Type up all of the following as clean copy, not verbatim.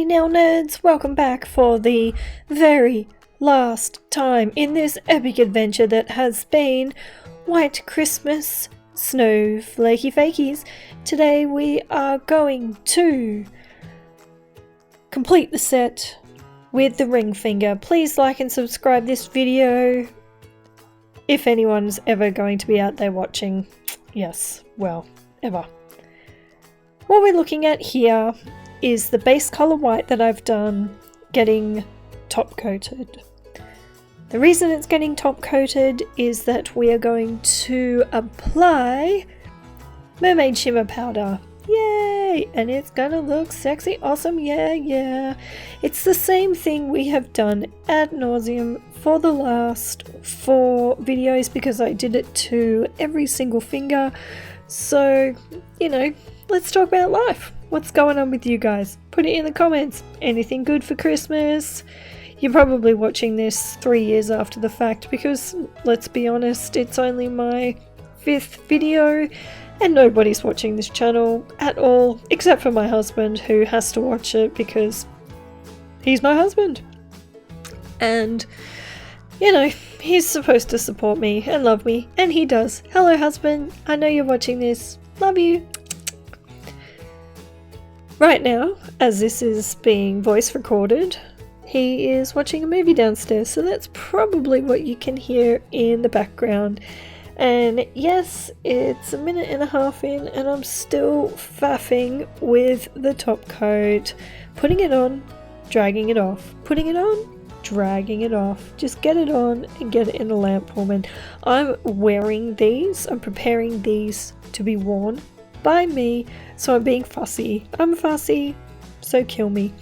nail nerds, welcome back for the very last time in this epic adventure that has been White Christmas Snowflakey Fakeys. Today we are going to complete the set with the ring finger. Please like and subscribe this video if anyone's ever going to be out there watching. Yes, well, ever. What we're looking at here is the base color white that I've done getting top coated. The reason it's getting top coated is that we are going to apply mermaid shimmer powder. Yay! And it's gonna look sexy, awesome, yeah. It's the same thing we have done ad nauseum for the last 4 videos because I did it to every single finger. So, you know, let's talk about life. What's going on with you guys? Put it in the comments. Anything good for Christmas? You're probably watching this 3 years after the fact because, let's be honest, it's only my 5th video and nobody's watching this channel at all except for my husband, who has to watch it because he's my husband. And, you know, he's supposed to support me and love me, and he does. Hello husband, I know you're watching this. Love you. Right now, as this is being voice recorded, he is watching a movie downstairs, so that's probably what you can hear in the background. And yes, it's a minute and a half in and I'm still faffing with the top coat, putting it on, dragging it off, putting it on, dragging it off. Just get it on and get it in the lamp, woman. I'm wearing these, I'm preparing these to be worn by me, so I'm being fussy. I'm fussy, so kill me.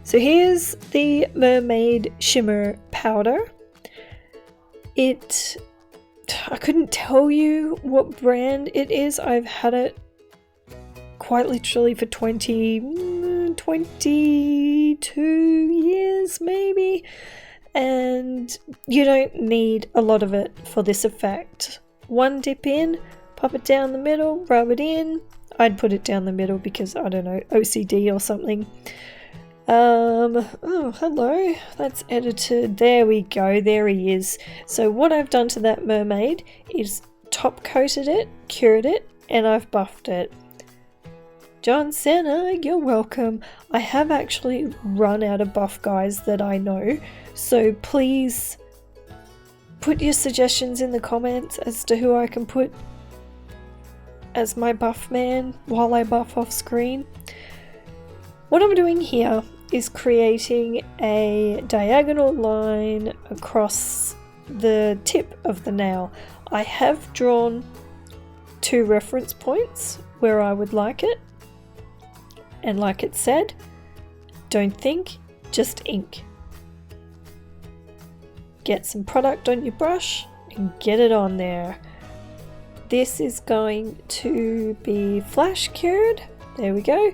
So here's the mermaid shimmer powder. I couldn't tell you what brand it is. I've had it quite literally for 22 years maybe, and you don't need a lot of it for this effect. One dip in, pop it down the middle, rub it in. I'd put it down the middle because, I don't know, OCD or something. Oh, hello, that's edited. There we go, there he is. So what I've done to that mermaid is top coated it, cured it, and I've buffed it. John Cena, you're welcome. I have actually run out of buff guys that I know, so please put your suggestions in the comments as to who I can put as my buff man while I buff off screen. What I'm doing here is creating a diagonal line across the tip of the nail. I have drawn 2 reference points where I would like it, and like it said, don't think, just ink. Get some product on your brush and get it on there. This is going to be flash cured, there we go.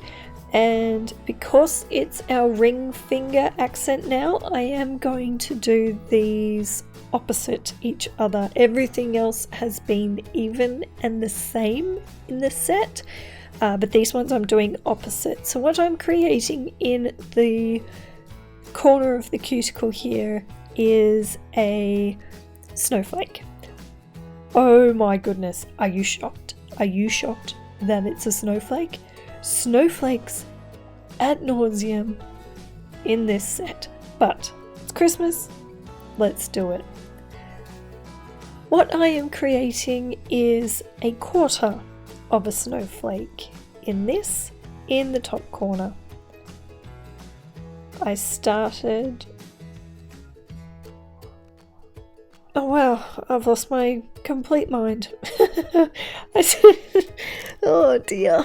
And because it's our ring finger accent now, I am going to do these opposite each other. Everything else has been even and the same in the set, but these ones I'm doing opposite. So what I'm creating in the corner of the cuticle here is a snowflake. Oh my goodness, are you shocked? Are you shocked that it's a snowflake? Snowflakes ad nauseum in this set, but it's Christmas, let's do it. What I am creating is a quarter of a snowflake in the top corner. I started. Oh wow, I've lost my complete mind. Oh dear.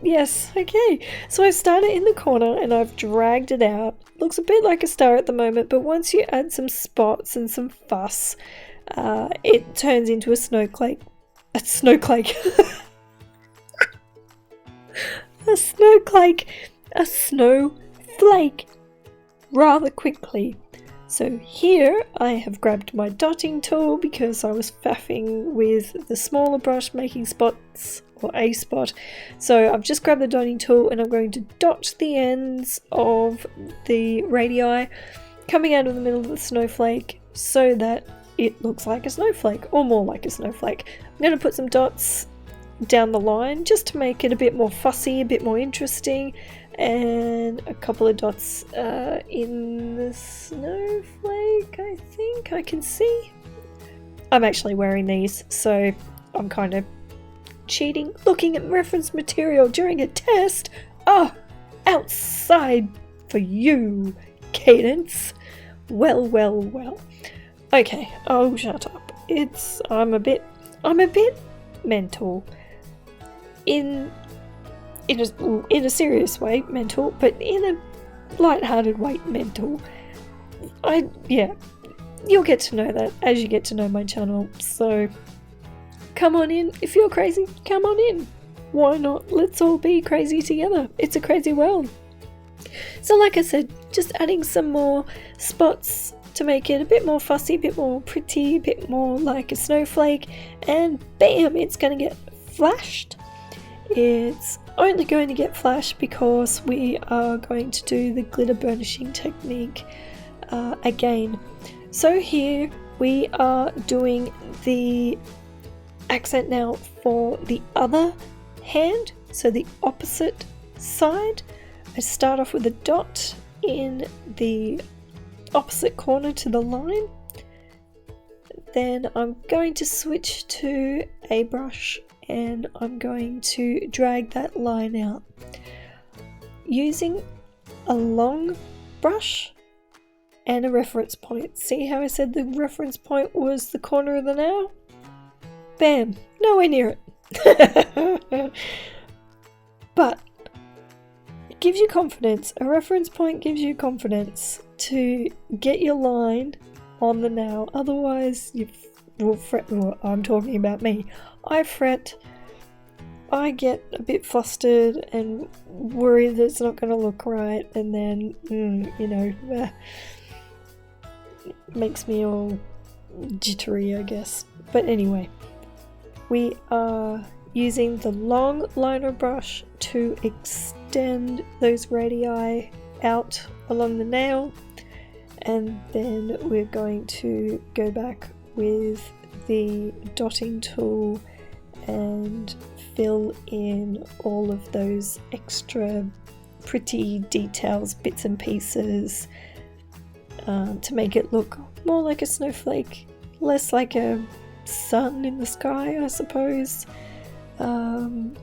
Yes, okay. So I've started in the corner and I've dragged it out. Looks a bit like a star at the moment, but once you add some spots and some fuss, it turns into a snowflake. A snowflake. A snowflake. A snowflake. Rather quickly. So here I have grabbed my dotting tool because I was faffing with the smaller brush making spots, or a spot. So I've just grabbed the dotting tool and I'm going to dot the ends of the radii coming out of the middle of the snowflake so that it looks like a snowflake, or more like a snowflake. I'm going to put some dots down the line just to make it a bit more fussy, a bit more interesting, and a couple of dots in the snowflake, I think I can see. I'm actually wearing these, so I'm kind of cheating, looking at reference material during a test. Oh, outside for you, Cadence. Well. Okay, oh, shut up. I'm a bit mental. In a serious way, mental, but in a light-hearted way, mental. You'll get to know that as you get to know my channel, so come on in. If you're crazy, come on in. Why not? Let's all be crazy together. It's a crazy world. So like I said, just adding some more spots to make it a bit more fussy, a bit more pretty, a bit more like a snowflake, and bam, it's going to get flashed. It's only going to get flashed because we are going to do the glitter burnishing technique again. So here we are doing the accent now for the other hand, so the opposite side. I start off with a dot in the opposite corner to the line. Then I'm going to switch to a brush and I'm going to drag that line out using a long brush and a reference point. See how I said the reference point was the corner of the nail? Bam! Nowhere near it. But it gives you confidence. A reference point gives you confidence to get your line on the nail. Otherwise, you will fret. Well, I'm talking about me. I fret. I get a bit flustered and worry that it's not going to look right, and then, makes me all jittery, I guess. But anyway, we are using the long liner brush to extend those radii out along the nail, and then we're going to go back with the dotting tool and fill in all of those extra pretty details, bits and pieces, to make it look more like a snowflake, less like a sun in the sky, I suppose. But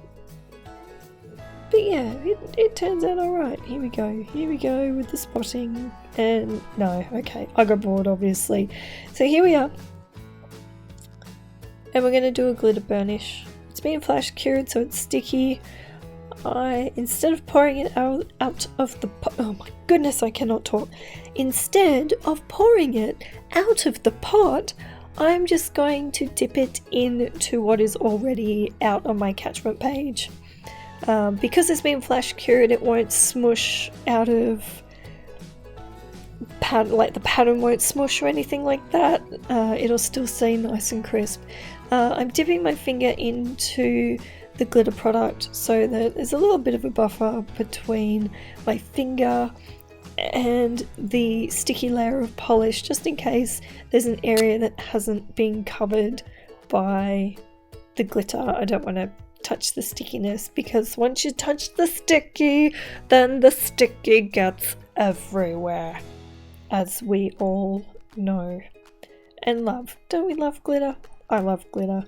yeah, it turns out alright. Here we go with the spotting. And no, okay, I got bored obviously. So here we are. And we're going to do a glitter burnish. It's been flash cured, so it's sticky. Instead of pouring it out of the pot, oh my goodness, I cannot talk. Instead of pouring it out of the pot, I'm just going to dip it into what is already out on my catchment page. Because it's been flash cured, it won't smush out of like the pattern won't smush or anything like that. It'll still stay nice and crisp. I'm dipping my finger into the glitter product so that there's a little bit of a buffer between my finger and the sticky layer of polish, just in case there's an area that hasn't been covered by the glitter. I don't want to touch the stickiness, because once you touch the sticky, then the sticky gets everywhere, as we all know and love. Don't we love glitter? I love glitter.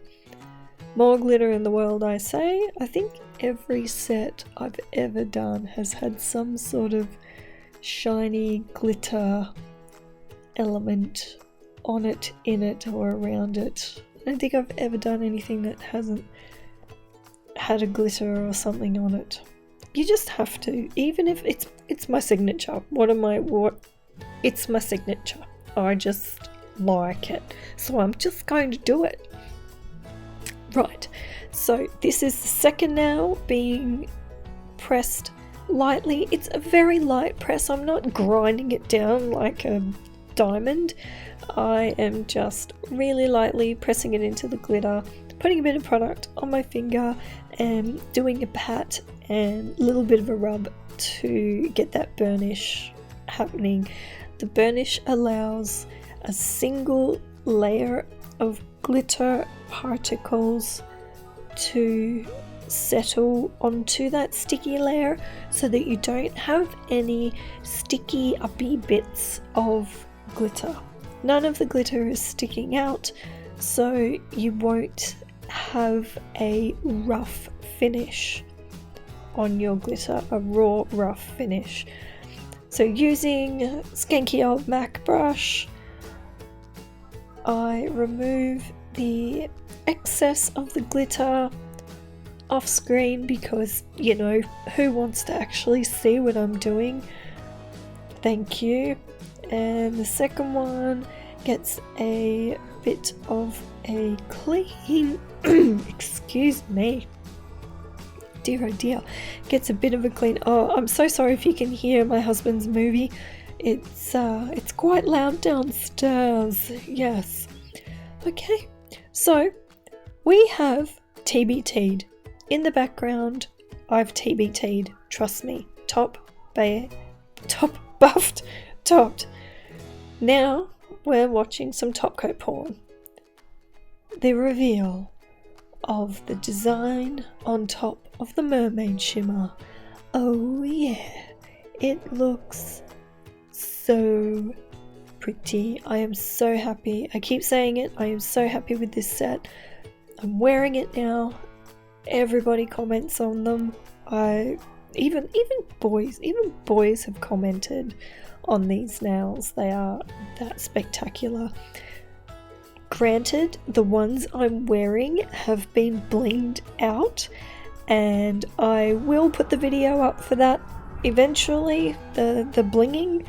More glitter in the world, I say. I think every set I've ever done has had some sort of shiny glitter element on it, in it, or around it. I don't think I've ever done anything that hasn't had a glitter or something on it. You just have to, even if it's my signature. It's my signature. I just like it, so I'm just going to do it. Right, so this is the second nail being pressed lightly. It's a very light press. I'm not grinding it down like a diamond. I am just really lightly pressing it into the glitter, putting a bit of product on my finger and doing a pat and a little bit of a rub to get that burnish happening. The burnish allows a single layer of glitter particles to settle onto that sticky layer so that you don't have any sticky uppy bits of glitter. None of the glitter is sticking out, so you won't have a rough finish on your glitter, a raw rough finish. So using a skanky old MAC brush, I remove the excess of the glitter off screen because, you know, who wants to actually see what I'm doing? Thank you. And the second one gets a bit of a clean excuse me, dear oh dear, gets a bit of a clean. Oh, I'm so sorry if you can hear my husband's movie. It's quite loud downstairs. Yes. Okay, so we have TBT'd in the background. I've TBT'd, trust me. Top buffed, topped. Now we're watching some top coat porn. The reveal of the design on top of the mermaid shimmer. Oh yeah, it looks so pretty. I am so happy. I keep saying it. I am so happy with this set. I'm wearing it now. Everybody comments on them. Even boys have commented on these nails. They are that spectacular. Granted, the ones I'm wearing have been blinged out, and I will put the video up for that eventually, the blinging.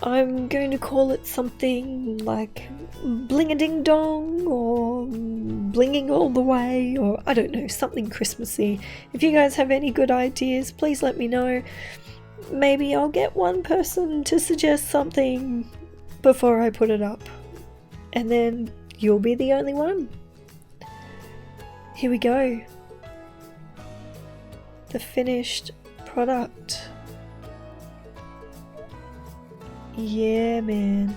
I'm going to call it something like bling-a-ding-dong or blinging all the way, or I don't know, something Christmassy. If you guys have any good ideas, please let me know. Maybe I'll get one person to suggest something before I put it up, and then you'll be the only one. Here we go. The finished product. Yeah, man.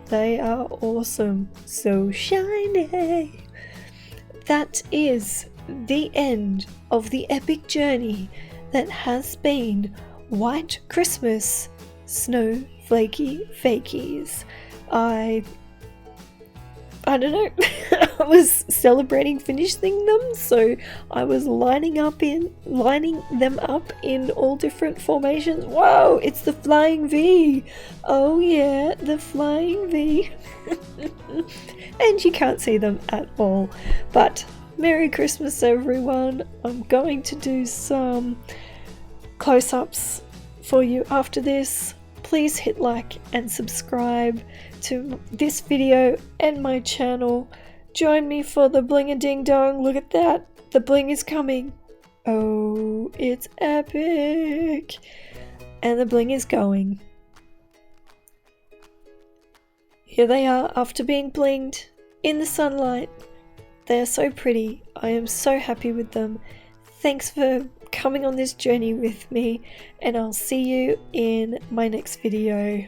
They are awesome. So shiny. That is the end of the epic journey that has been White Christmas Snowflakey Fakeys. I don't know. I was celebrating finishing them, so I was lining them up in all different formations. Whoa, it's the flying V. Oh yeah, the flying V. And you can't see them at all. But Merry Christmas, everyone. I'm going to do some close-ups for you after this. Please hit like and subscribe to this video and my channel. Join me for the bling-a-ding-dong. Look at that. The bling is coming. Oh, it's epic. And the bling is going. Here they are after being blinged in the sunlight. They are so pretty. I am so happy with them. Thanks for coming on this journey with me, and I'll see you in my next video.